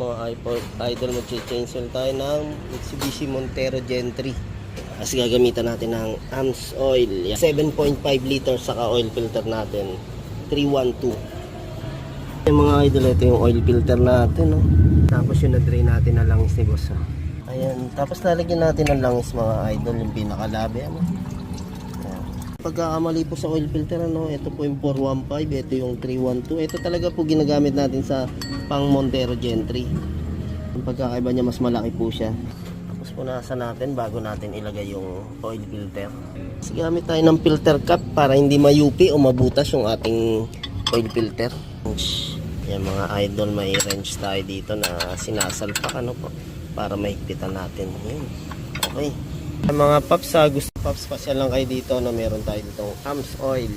Mga idol, mag-change oil tayo ng Mitsubishi Montero Gen 3. Kasi gagamitan natin ng AMS oil. 7.5 liters saka oil filter natin. 312. Yung mga idol, ito yung oil filter natin. No? Tapos yung na-drain natin na langis ni boss. Ayan. Tapos lalagyan natin ng langis mga idol. Yung pinakalabi. Ano? Pagkakamali po sa oil filter, ano, ito po yung 415, ito yung 312. Ito talaga po ginagamit natin sa pang Montero Gen 3. Yung pagkakaiba niya, mas malaki po siya. Tapos punasan natin bago natin ilagay yung oil filter. Kasi gamit tayo ng filter cap para hindi mayupi o mabutas yung ating oil filter. Yan mga idol, may wrench tayo dito na sinasalpak, ano po, para mahigpitan natin. Yan. Okay. Mga paps, gusto paps, pasyal lang kayo dito na meron tayo ditong AMS oil.